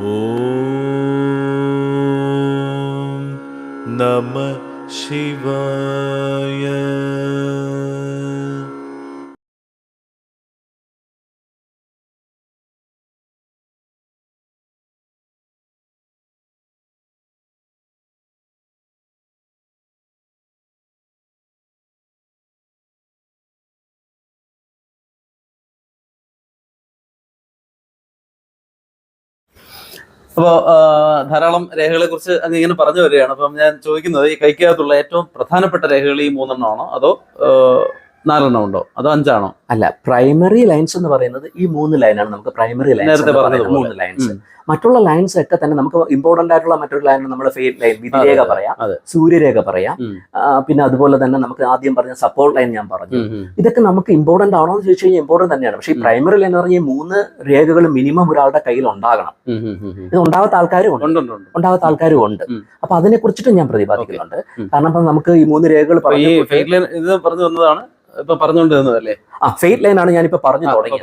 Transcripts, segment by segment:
ഓം നമ ശിവായ. അപ്പോൾ ധാരാളം രേഖകളെ കുറിച്ച് അങ്ങ് ഇങ്ങനെ പറഞ്ഞു വരികയാണ്. അപ്പം ഞാൻ ചോദിക്കുന്നത്, ഈ കൈക്കകത്തുള്ള ഏറ്റവും പ്രധാനപ്പെട്ട രേഖകൾ ഈ 3 അതോ 4 ഉണ്ടോ, അതോ 5 അല്ല, പ്രൈമറി ലൈൻസ് എന്ന് പറയുന്നത് ഈ 3 ലൈനാണ്. നമുക്ക് പ്രൈമറി ലൈൻസ് നേരത്തെ പറഞ്ഞത് 3 ലൈൻസ്. മറ്റുള്ള ലൈൻസ് ഒക്കെ തന്നെ നമുക്ക് ഇമ്പോർട്ടന്റ് ആയിട്ടുള്ള മറ്റൊരു ലൈൻ നമ്മൾ ഫെയ്റ്റ് ലൈൻ, വിധിരേഖ പറയാം, സൂര്യരേഖ പറയാം, പിന്നെ അതുപോലെ തന്നെ നമുക്ക് ആദ്യം പറഞ്ഞ സപ്പോർട്ട് ലൈൻ ഞാൻ പറഞ്ഞു. ഇതൊക്കെ നമുക്ക് ഇമ്പോർട്ടന്റ് ആണോ എന്ന് ചോദിച്ചു കഴിഞ്ഞാൽ ഇമ്പോർട്ടന്റ് തന്നെയാണ്. പക്ഷേ ഈ പ്രൈമറി ലൈൻ എന്ന് പറഞ്ഞാൽ 3 രേഖകൾ മിനിമം ഒരാളുടെ കയ്യിൽ ഉണ്ടാകണം. ഇത് ഉണ്ടാവാത്ത ആൾക്കാരും ഉണ്ട്. അപ്പൊ അതിനെ കുറിച്ചിട്ട് ഞാൻ പ്രതിപാദിക്കുന്നുണ്ട്. കാരണം ഇപ്പൊ നമുക്ക് ഈ 3 രേഖകൾ പറഞ്ഞു വന്നതാണ് ഇപ്പൊ പറഞ്ഞുകൊണ്ടിരുന്നതല്ലേ. ഫെയ്റ്റ് ലൈൻ ആണ് ഞാനിപ്പോ പറഞ്ഞു തുടങ്ങി.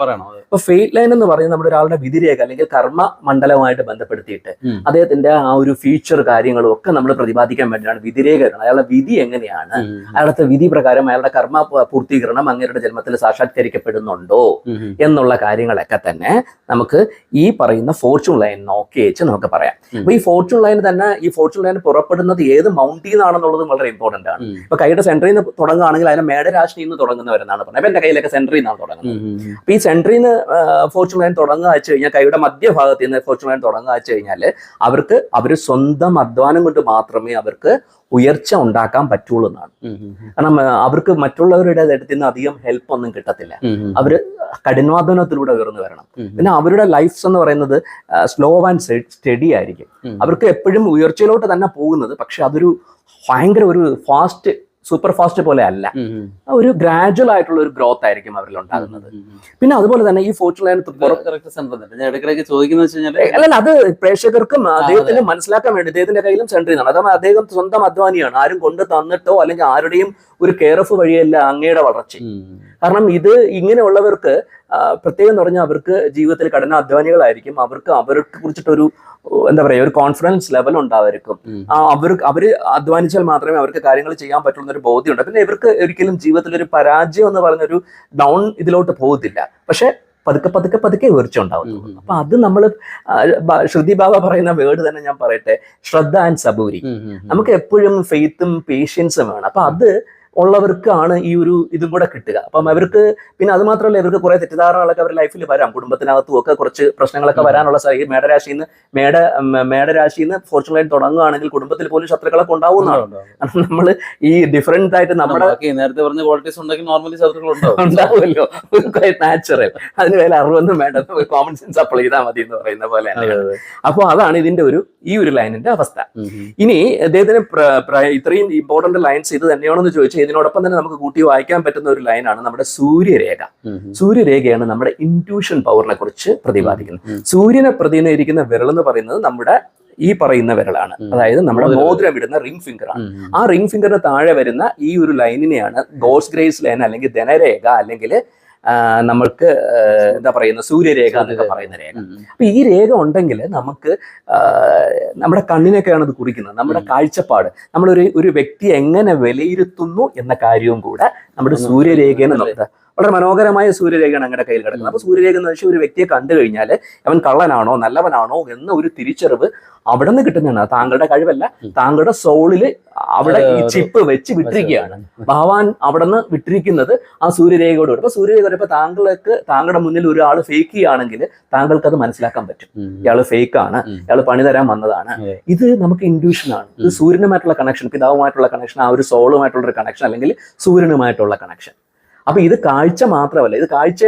അപ്പൊ ഫെയ്റ്റ് ലൈൻ എന്ന് പറയുന്നത് നമ്മുടെ ഒരാളുടെ വിധിരേഖ അല്ലെങ്കിൽ കർമ്മ മണ്ഡലവുമായിട്ട് ബന്ധപ്പെടുത്തിയിട്ട് അദ്ദേഹത്തിന്റെ ആ ഒരു ഫ്യൂച്ചർ കാര്യങ്ങളും ഒക്കെ നമ്മൾ പ്രതിപാദിക്കാൻ വേണ്ടിയാണ് വിധിരേഖ. അയാളുടെ വിധി എങ്ങനെയാണ്, അയാളുടെ വിധി പ്രകാരം അയാളുടെ കർമ്മ പൂർത്തീകരണം അങ്ങേരുടെ ജന്മത്തിൽ സാക്ഷാത്കരിക്കപ്പെടുന്നുണ്ടോ എന്നുള്ള കാര്യങ്ങളൊക്കെ തന്നെ നമുക്ക് ഈ പറയുന്ന ഫോർച്യൂൺ ലൈൻ നോക്കി വെച്ച് നമുക്ക് പറയാം. അപ്പൊ ഈ ഫോർച്യൂൺ ലൈൻ തന്നെ, ഈ ഫോർച്യൂൺ ലൈൻ പുറപ്പെടുന്നത് ഏത് മൗണ്ടിൽ നിന്നാണെന്നുള്ളതും വളരെ ഇമ്പോർട്ടന്റ് ആണ്. ഇപ്പൊ കൈയുടെ സെന്ററിൽ നിന്ന് തുടങ്ങുകയാണെങ്കിൽ അതിനെ മേടരാശിയിൽ നിന്ന് തുടങ്ങുന്നവരെന്നാണ് പറഞ്ഞത്. അപ്പൊ എന്റെ കയ്യിലൊക്കെ സെന്ററിൽ നിന്നാണ് തുടങ്ങുന്നത്. അപ്പൊ ഈ സെന്ററിൽ നിന്ന് ഫോർച്യൂൺ ലൈൻ തുടങ്ങുക വെച്ച് കഴിഞ്ഞാൽ, കൈയുടെ മധ്യഭാഗത്ത് നിന്ന് ഫോർച്യൂൺ ലൈൻ തുടങ്ങുക വെച്ച് കഴിഞ്ഞാൽ അവർ സ്വന്തം അധ്വാനം കൊണ്ട് മാത്രമേ അവർക്ക് ഉയർച്ച ഉണ്ടാക്കാൻ പറ്റുള്ളൂ എന്നാണ്. കാരണം അവർക്ക് മറ്റുള്ളവരുടെ അടുത്ത് നിന്ന് അധികം ഹെൽപ്പ് ഒന്നും കിട്ടത്തില്ല. അവര് കഠിനാധ്വാനത്തിലൂടെ ഉയർന്നു വരണം. പിന്നെ അവരുടെ ലൈഫ്സ് എന്ന് പറയുന്നത് സ്ലോ ആൻഡ് സ്റ്റഡി ആയിരിക്കും. അവർക്ക് എപ്പോഴും ഉയർച്ചയിലോട്ട് തന്നെ പോകുന്നത്. പക്ഷെ അതൊരു ഭയങ്കര ഒരു സൂപ്പർ ഫാസ്റ്റ് പോലെ അല്ല, ഒരു ഗ്രാജുവൽ ആയിട്ടുള്ള ഒരു ഗ്രോത്ത് ആയിരിക്കും അവരിൽ ഉണ്ടാകുന്നത്. പിന്നെ അതുപോലെ തന്നെ ഈ ഫോർച്യൂൺ ലൈൻ അല്ലല്ല, അത് പ്രേക്ഷകർക്കും അദ്ദേഹത്തിന് മനസ്സിലാക്കാൻ വേണ്ടി അദ്ദേഹത്തിന്റെ കയ്യിലും സെൻട്രി നിന്നാണ്. അതായത് അദ്ദേഹം സ്വന്തം അധ്വാനിയാണ്. ആരും കൊണ്ട് തന്നിട്ടോ അല്ലെങ്കിൽ ആരുടെയും ഒരു കെയർ ഓഫ് വഴിയല്ല അങ്ങയുടെ വളർച്ച. കാരണം ഇത് ഇങ്ങനെയുള്ളവർക്ക് പ്രത്യേകം എന്ന് പറഞ്ഞാൽ അവർക്ക് ജീവിതത്തിൽ കഠിനാധ്വാനികളായിരിക്കും. അവരെ കുറിച്ചിട്ടൊരു എന്താ പറയുക, ഒരു കോൺഫിഡൻസ് ലെവൽ ഉണ്ടായിരിക്കും. അവര് അധ്വാനിച്ചാൽ മാത്രമേ അവർക്ക് കാര്യങ്ങൾ ചെയ്യാൻ പറ്റുന്ന ഒരു ബോധ്യമുണ്ട്. പിന്നെ ഇവർക്ക് ഒരിക്കലും ജീവിതത്തിൽ ഒരു പരാജയം എന്ന് പറയുന്നൊരു ഡൗൺ ഇതിലോട്ട് പോകത്തില്ല. പക്ഷെ പതുക്കെ ഉയർച്ച ഉണ്ടാവുന്നു. അപ്പൊ അത് നമ്മൾ ശ്രുതി ബാബ പറയുന്ന വേർഡ് തന്നെ ഞാൻ പറയട്ടെ, ശ്രദ്ധ ആൻഡ് സബൂരി. നമുക്ക് എപ്പോഴും ഫെയ്ത്തും പേഷ്യൻസും വേണം. അപ്പൊ അത് ഉള്ളവർക്കാണ് ഈ ഒരു ഇതും കൂടെ കിട്ടുക. അപ്പം അവർക്ക് പിന്നെ അത് മാത്രമല്ല, ഇവർക്ക് കുറെ തെറ്റിദ്ധാരണകളൊക്കെ അവരുടെ ലൈഫിൽ വരാം. കുടുംബത്തിനകത്തും ഒക്കെ കുറച്ച് പ്രശ്നങ്ങളൊക്കെ വരാനുള്ള മേടരാശിയിൽ നിന്ന് ഫോർച്യൂൺ ലൈൻ തുടങ്ങുകയാണെങ്കിൽ കുടുംബത്തിൽ പോലും ശത്രുക്കളൊക്കെ ഉണ്ടാവുന്നതാണ്. കാരണം നമ്മൾ ഈ ഡിഫറെന്റ് ആയിട്ട് നമ്മുടെ നേരത്തെ പറഞ്ഞ ക്വാളിറ്റീസ് ഉണ്ടെങ്കിൽ നോർമലി ശത്രുക്കൾ ഉണ്ടാവുമല്ലോ, നാച്ചുറൽ. അതിന് വേല 60 വേണ്ട, കോമൺ സെൻസ് അപ്ലൈ ചെയ്താൽ മതി എന്ന് പറയുന്ന പോലെ. അപ്പോൾ അതാണ് ഇതിന്റെ ഈ ഒരു ലൈനിന്റെ അവസ്ഥ. ഇനി അദ്ദേഹത്തിന് ഇത്രയും ഇമ്പോർട്ടന്റ് ലൈൻസ് ഇത് തന്നെയാണെന്ന് ചോദിച്ചാൽ, ഇതിനോടൊപ്പം തന്നെ നമുക്ക് കൂട്ടി വായിക്കാൻ പറ്റുന്ന ഒരു ലൈനാണ് നമ്മുടെ സൂര്യരേഖ. സൂര്യരേഖയാണ് നമ്മുടെ ഇൻറ്റ്യൂഷൻ പവറിനെ കുറിച്ച് പ്രതിപാദിക്കുന്നത്. സൂര്യനെ പ്രതിനിധീകരിക്കുന്ന വിരൽ എന്ന് പറയുന്നത് നമ്മുടെ ഈ പറയുന്ന വിരലാണ്. അതായത് നമ്മുടെ മോതിരം ഇടുന്ന റിംഗ് ഫിംഗർ ആണ്. ആ റിംഗ് ഫിംഗറിന് താഴെ വരുന്ന ഈ ഒരു ലൈനിനെയാണ് ഗോഡ്സ് ഗ്രേസ് ലൈൻ അല്ലെങ്കിൽ ധനരേഖ അല്ലെങ്കിൽ നമ്മൾക്ക് എന്താ പറയുന്ന സൂര്യരേഖ എന്നൊക്കെ പറയുന്ന രേഖ. അപ്പൊ ഈ രേഖ ഉണ്ടെങ്കിൽ നമുക്ക് നമ്മുടെ കണ്ണിനൊക്കെയാണ് ഇത് കുറിക്കുന്നത്. നമ്മുടെ കാഴ്ചപ്പാട്, നമ്മളൊരു വ്യക്തിയെ എങ്ങനെ വിലയിരുത്തുന്നു എന്ന കാര്യവും കൂടെ നമ്മുടെ സൂര്യരേഖയെന്ന് നോക്കുക. വളരെ മനോഹരമായ സൂര്യരേഖയാണ് അങ്ങയുടെ കയ്യിൽ കിടക്കുന്നത്. അപ്പൊ സൂര്യരേഖ എന്ന് വെച്ചാൽ ഒരു വ്യക്തിയെ കണ്ടു കഴിഞ്ഞാൽ അവൻ കള്ളനാണോ നല്ലവനാണോ എന്ന ഒരു തിരിച്ചറിവ് അവിടെ നിന്ന് കിട്ടുന്നതാണ്. താങ്കളുടെ കഴിവല്ല, താങ്കളുടെ സോളില് അവിടെ ഈ ചിപ്പ് വെച്ച് വിട്ടിരിക്കുകയാണ്. ഭഗവാൻ അവിടെ നിന്ന് വിട്ടിരിക്കുന്നത് ആ സൂര്യരേഖയോട്. അപ്പൊ സൂര്യരേഖ ഇപ്പൊ താങ്കളുടെ മുന്നിൽ ഒരാൾ ഫേക്ക് ചെയ്യുകയാണെങ്കിൽ താങ്കൾക്ക് അത് മനസ്സിലാക്കാൻ പറ്റും. ഇയാള് ഫേക്കാണ്, ഇയാൾ പണി തരാൻ വന്നതാണ്. ഇത് നമുക്ക് ഇൻഡ്യൂഷനാണ്. ഇത് സൂര്യനുമായിട്ടുള്ള കണക്ഷൻ, പിതാവുമായിട്ടുള്ള കണക്ഷൻ, ആ ഒരു സോളുമായിട്ടുള്ള ഒരു കണക്ഷൻ അല്ലെങ്കിൽ സൂര്യനുമായിട്ടുള്ള കണക്ഷൻ. അപ്പൊ ഇത് കാഴ്ച മാത്രമല്ല, ഇത് കാഴ്ച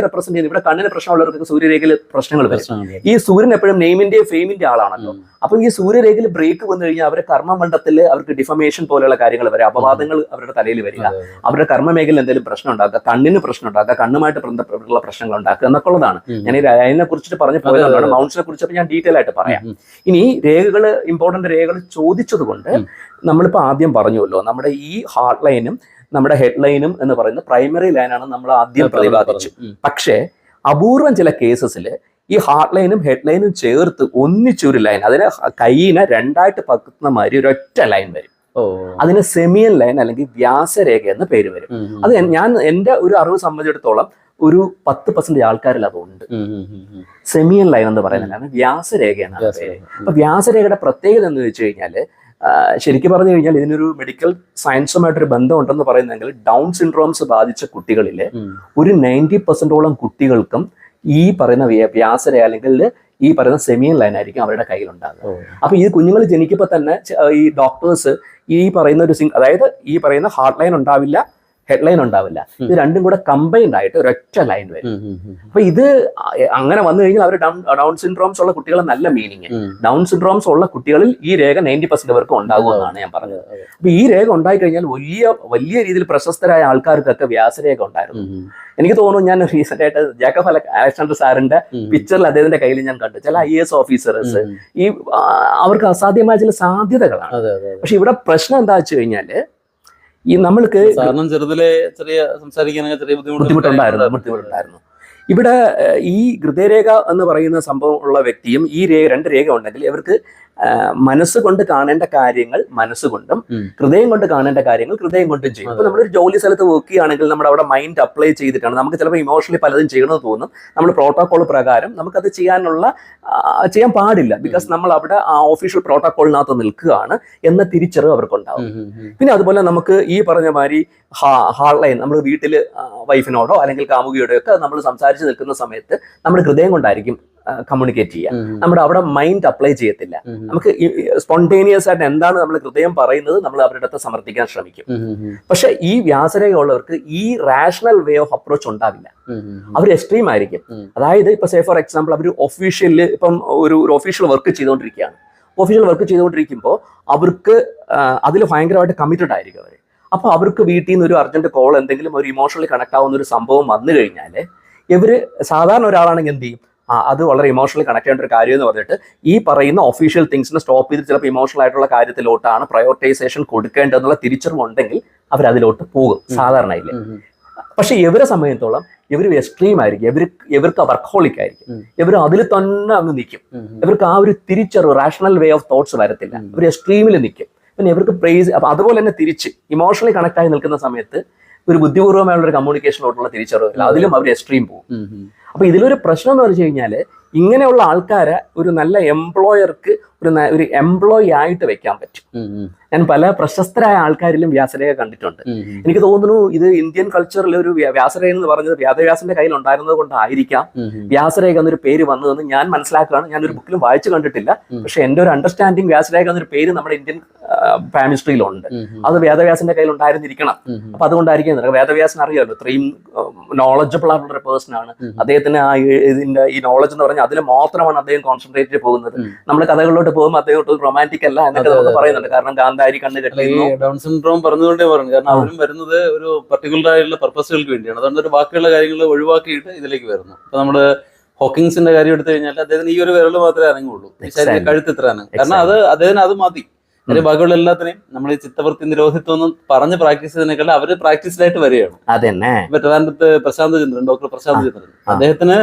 റെപ്രസെന്റ് ചെയ്യുന്നത്. ഇവിടെ കണ്ണിന് പ്രശ്നമുള്ളവർക്ക് സൂര്യരേഖയിൽ പ്രശ്നങ്ങൾ വരും. ഈ സൂര്യൻ എപ്പോഴും നെയിമിന്റെയും ഫെയിമിന്റെ ആളാണല്ലോ. അപ്പൊ ഈ സൂര്യരേഖയിൽ ബ്രേക്ക് വന്നു കഴിഞ്ഞാൽ അവരുടെ കർമ്മമണ്ഡലത്തിൽ അവർക്ക് ഡിഫമേഷൻ പോലെയുള്ള കാര്യങ്ങൾ വരിക, അപവാദങ്ങൾ അവരുടെ തലയിൽ വരിക, അവരുടെ കർമ്മമേഖലയിൽ എന്തെങ്കിലും പ്രശ്നം ഉണ്ടാക്കുക, കണ്ണിന് പ്രശ്നം ഉണ്ടാക്കുക, കണ്ണുമായിട്ട് ബന്ധപ്പെട്ടുള്ള പ്രശ്നങ്ങൾ ഉണ്ടാക്കുക എന്നൊക്കെ ഉള്ളതാണ്. ഞാൻ ഈ അതിനെ കുറിച്ചിട്ട് പറഞ്ഞു പോയതാണ്. മൗണ്ട്സിനെ കുറിച്ചപ്പോൾ ഞാൻ ഡീറ്റെയിൽ ആയിട്ട് പറയാം. ഇനി രേഖകൾ, ഇമ്പോർട്ടന്റ് രേഖകൾ ചോദിച്ചത് കൊണ്ട് നമ്മളിപ്പോൾ ആദ്യം പറഞ്ഞുവല്ലോ, നമ്മുടെ ഈ ഹാർട്ട് ലൈനും നമ്മുടെ ഹെഡ് ലൈനും എന്ന് പറയുന്ന പ്രൈമറി ലൈനാണ് നമ്മൾ ആദ്യം പ്രതിപാദിച്ചു. പക്ഷേ അപൂർവം ചില കേസസിൽ ഈ ഹാർട്ട് ലൈനും ഹെഡ് ലൈനും ചേർത്ത് ഒന്നിച്ചൊരു ലൈൻ, അതിനെ കൈയിനെ രണ്ടായിട്ട് പകുന്ന മാതിരി ഒരൊറ്റ ലൈൻ വരും. അതിന് സെമിയൻ ലൈൻ അല്ലെങ്കിൽ വ്യാസരേഖ എന്ന പേര് വരും. അത് എൻ്റെ ഒരു അറിവ് സംബന്ധിച്ചിടത്തോളം ഒരു 10% ആൾക്കാരിൽ അതുണ്ട്. സെമിയൻ ലൈൻ എന്ന് പറയുന്നത് വ്യാസരേഖ എന്നാണ് പേര്. അപ്പൊ വ്യാസരേഖയുടെ പ്രത്യേകത എന്ന് വെച്ച് കഴിഞ്ഞാല് ശരിക്കും പറഞ്ഞു കഴിഞ്ഞാൽ ഇതിനൊരു മെഡിക്കൽ സയൻസുമായിട്ടൊരു ബന്ധമുണ്ടെന്ന് പറയുന്നെങ്കിൽ ഡൗൺ സിൻഡ്രോംസ് ബാധിച്ച കുട്ടികളിലെ ഒരു 90% കുട്ടികൾക്കും ഈ പറയുന്ന വ്യാസരേഖ അല്ലെങ്കിൽ ഈ പറയുന്ന സെമിയൻ ലൈൻ ആയിരിക്കും അവരുടെ കയ്യിലുണ്ടാകുക. അപ്പൊ ഈ കുഞ്ഞുങ്ങൾ ജനിക്കുമ്പോൾ തന്നെ ഈ ഡോക്ടേഴ്സ് ഈ പറയുന്ന ഒരു അതായത് ഈ പറയുന്ന ഹാർട്ട് ലൈൻ ഉണ്ടാവില്ല, ഹെഡ് ലൈൻ ഉണ്ടാവില്ല, ഇത് രണ്ടും കൂടെ കമ്പൈൻഡ് ആയിട്ട് ഒരൊറ്റ ലൈൻ വരും. അപ്പൊ ഇത് അങ്ങനെ വന്നു കഴിഞ്ഞാൽ അവർ ഡൗൺ സിൻഡ്രോംസ് ഉള്ള കുട്ടികളെ നല്ല മീനിങ്, ഡൗൺ സിൻഡ്രോംസ് ഉള്ള കുട്ടികളിൽ ഈ രേഖ 90% പേർക്ക് ഉണ്ടാകുമെന്നാണ് ഞാൻ പറഞ്ഞത്. അപ്പൊ ഈ രേഖ ഉണ്ടായി കഴിഞ്ഞാൽ വലിയ രീതിയിൽ പ്രശസ്തരായ ആൾക്കാർക്കൊക്കെ വ്യാസരേഖ ഉണ്ടായിരുന്നു. എനിക്ക് തോന്നുന്നു, ഞാൻ റീസെന്റ് ആയിട്ട് ജേക്കബ് അലക്സാണ്ടർ സാറിന്റെ പിക്ചറിൽ അദ്ദേഹത്തിന്റെ കയ്യിൽ ഞാൻ കണ്ടു ചില IAS ഓഫീസേഴ്സ് ഈ അവർക്ക് അസാധ്യമായ ചില സാധ്യതകളാണ്. പക്ഷെ ഇവിടെ പ്രശ്നം എന്താ വെച്ച് കഴിഞ്ഞാല് ഈ നമ്മൾക്ക് ചെറുതിലെ ചെറിയ സംസാരിക്കാനൊക്കെ ചെറിയ ബുദ്ധിമുട്ടുണ്ടായിരുന്നു. ഇവിടെ ഈ ഹൃദയരേഖ എന്ന് പറയുന്ന സംഭവം ഉള്ള വ്യക്തിയും ഈ രണ്ട് രേഖ ഉണ്ടെങ്കിൽ ഇവർക്ക് മനസ്സുകൊണ്ട് കാണേണ്ട കാര്യങ്ങൾ മനസ്സുകൊണ്ടും ഹൃദയം കൊണ്ട് കാണേണ്ട കാര്യങ്ങൾ ഹൃദയം കൊണ്ടും ചെയ്യും. അപ്പൊ നമ്മളൊരു ജോലി സ്ഥലത്ത് വർക്ക് ചെയ്യുകയാണെങ്കിൽ നമ്മൾ അവിടെ മൈൻഡ് അപ്ലൈ ചെയ്തിട്ടാണ് നമുക്ക് ചിലപ്പോൾ ഇമോഷണലി പലതും ചെയ്യണമെന്ന് തോന്നും. നമ്മൾ പ്രോട്ടോകോൾ പ്രകാരം നമുക്കത് ചെയ്യാൻ പാടില്ല, ബിക്കോസ് നമ്മൾ അവിടെ ആ ഒഫീഷ്യൽ പ്രോട്ടോകോളിനകത്ത് നിൽക്കുകയാണ് എന്ന തിരിച്ചറിവ് അവർക്കുണ്ടാവും. പിന്നെ അതുപോലെ നമുക്ക് ഈ പറഞ്ഞ മാതിരി ഹാർട്ട് ലൈൻ നമ്മൾ വീട്ടിൽ വൈഫിനോടോ അല്ലെങ്കിൽ കാമുകിയോടോ ഒക്കെ നമ്മൾ സംസാരിച്ച് നിൽക്കുന്ന സമയത്ത് നമ്മൾ ഹൃദയം കൊണ്ടായിരിക്കും കമ്മ്യൂണിക്കേറ്റ് ചെയ്യുക. നമ്മുടെ അവിടെ മൈൻഡ് അപ്ലൈ ചെയ്യത്തില്ല. നമുക്ക് സ്പോണ്ടേനിയസ് ആയിട്ട് എന്താണ് നമ്മൾ ഹൃദയം പറയുന്നത് നമ്മൾ അവരുടെ അടുത്ത് സമർത്ഥിക്കാൻ ശ്രമിക്കും. പക്ഷെ ഈ വ്യാസരേഖ ഉള്ളവർക്ക് ഈ റാഷണൽ വേ ഓഫ് അപ്രോച്ച് ഉണ്ടാവില്ല. അവർ എക്സ്ട്രീം ആയിരിക്കും. അതായത് ഇപ്പൊ സേ ഫോർ എക്സാമ്പിൾ അവർ ഒഫീഷ്യലിൽ ഇപ്പം ഒരു ഒഫീഷ്യൽ വർക്ക് ചെയ്തുകൊണ്ടിരിക്കുകയാണ്. ഒഫീഷ്യൽ വർക്ക് ചെയ്തുകൊണ്ടിരിക്കുമ്പോൾ അവർക്ക് അതിൽ ഭയങ്കരമായിട്ട് കമ്മിറ്റഡ് ആയിരിക്കും അവർ. അപ്പൊ അവർക്ക് വീട്ടിൽ നിന്ന് ഒരു അർജന്റ് കോൾ എന്തെങ്കിലും ഒരു ഇമോഷണലി കണക്ട് ആവുന്ന ഒരു സംഭവം വന്നു കഴിഞ്ഞാൽ ഇവര് സാധാരണ ഒരാളാണെങ്കിൽ എന്ത് ചെയ്യും, അത് വളരെ ഇമോഷണലി കണക്ട് ചെയ്യേണ്ട ഒരു കാര്യം എന്ന് പറഞ്ഞിട്ട് ഈ പറയുന്ന ഒഫീഷ്യൽ തിങ്സിനെ സ്റ്റോപ്പ് ചെയ്ത് ചിലപ്പോൾ ഇമോഷണൽ ആയിട്ടുള്ള കാര്യത്തിലോട്ടാണ് പ്രയോറിറ്റൈസേഷൻ കൊടുക്കേണ്ടതെന്നുള്ള തിരിച്ചറിവുണ്ടെങ്കിൽ അവരതിലോട്ട് പോകും സാധാരണയില്ല. പക്ഷെ ഇവരെ സമയത്തോളം ഇവർ എക്സ്ട്രീം ആയിരിക്കും, ഇവർക്ക് വർക്കഹോളിക് ആയിരിക്കും, ഇവർ അതിൽ തന്നെ അങ്ങ് നിൽക്കും. ഇവർക്ക് ആ ഒരു തിരിച്ചറിവ് റാഷണൽ വേ ഓഫ് തോട്ട്സ് വരത്തില്ല, ഇവർ എക്സ്ട്രീമിൽ നിൽക്കും. പിന്നെ ഇവർക്ക് പ്രൈസ് അപ്പൊ അതുപോലെ തന്നെ തിരിച്ച് ഇമോഷണലി കണക്ട് ആയി നിൽക്കുന്ന സമയത്ത് ഒരു ബുദ്ധിപൂർവ്വമായുള്ള ഒരു കമ്മ്യൂണിക്കേഷനോട്ടുള്ള തിരിച്ചറിവില്ല, അതിലും അവർ എക്സ്ട്രീം പോകും. അപ്പൊ ഇതിലൊരു പ്രശ്നം എന്ന് വെച്ച് കഴിഞ്ഞാൽ ഇങ്ങനെയുള്ള ആൾക്കാരെ ഒരു നല്ല എംപ്ലോയർക്ക് ഒരു എംപ്ലോയി ആയിട്ട് വെക്കാൻ പറ്റും. ഞാൻ പല പ്രശസ്തരായ ആൾക്കാരിലും വ്യാസരേഖ കണ്ടിട്ടുണ്ട്. എനിക്ക് തോന്നുന്നു ഇത് ഇന്ത്യൻ കൾച്ചറിൽ ഒരു വ്യാസരേഖ എന്ന് പറഞ്ഞത് വ്യാസവ്യാസന്റെ കയ്യിൽ ഉണ്ടായിരുന്നത് കൊണ്ടായിരിക്കാം വ്യാസരേഖ എന്നൊരു പേര് വന്നതെന്ന് ഞാൻ മനസ്സിലാക്കുകയാണ്. ഞാനൊരു ബുക്കിലും വായിച്ചു കണ്ടിട്ടില്ല. പക്ഷെ എൻ്റെ ഒരു അണ്ടർസ്റ്റാൻഡിങ് വ്യാസരേഖ എന്നൊരു പേര് നമ്മുടെ ഇന്ത്യൻ ഫാമിലിസ്ട്രിയിലുണ്ട്. അത് വേദവ്യാസന്റെ കയ്യിൽ ഉണ്ടായിരുന്നിരിക്കണം. അപ്പൊ അതുകൊണ്ടായിരിക്കും വേദവ്യാസൻ അറിയാമല്ലോ, ഇത്രയും നോളജബിൾ ആയിട്ടുള്ള ഒരു പേഴ്സൺ ആണ്. അദ്ദേഹത്തിന് ഇതിന്റെ ഈ നോളജ് എന്ന് പറഞ്ഞാൽ അതിൽ മാത്രമാണ് അദ്ദേഹം കോൺസെൻട്രേറ്റ് ചെയ്ത് പോകുന്നത്. നമ്മുടെ കഥകളിലോട്ട് പോകുമ്പോൾ അദ്ദേഹം റൊമാൻറ്റിക് അല്ല എന്നൊക്കെ നമുക്ക് പറയുന്നുണ്ട്. കാരണം ഗാന്ധാരി കണ്ണ് കെട്ടി ഡൗൺ സിൻഡ്രോം പറഞ്ഞുകൊണ്ടേ പറഞ്ഞു. കാരണം അവരും വരുന്നത് ഒരു പർട്ടിക്കുലർ ആയിട്ടുള്ള പർപ്പസുകൾക്ക് വേണ്ടിയാണ്. അതുകൊണ്ട് ഒരു ബാക്കിയുള്ള കാര്യങ്ങൾ ഒഴിവാക്കിയിട്ട് ഇതിലേക്ക് വരുന്നു. അപ്പൊ നമ്മള് ഹോക്കിങ്സിന്റെ കാര്യം എടുത്തു കഴിഞ്ഞാൽ അദ്ദേഹത്തിന് ഈ ഒരു വിരൽ മാത്രമേ അനങ്ങുള്ളൂ, കഴുത്ത് ഇത്ര അനങ്ങും. കാരണം അദ്ദേഹത്തിന് അത് മതി. അതിന് ബാക്കിയുള്ള എല്ലാത്തിനെയും നമ്മൾ ഈ ചിത്തവൃത്തി നിരോധിത്വം എന്ന് പറഞ്ഞ് പ്രാക്ടീസ് ചെയ്തതിനേക്കാൾ അവര് പ്രാക്ടീസിലായിട്ട് വരികയാണ്. അതന്നെ ഇപ്പൊ ട്രിവാൻഡ്രത്ത് ഡോക്ടർ പ്രശാന്ത് ചന്ദ്രൻ, അദ്ദേഹത്തിന്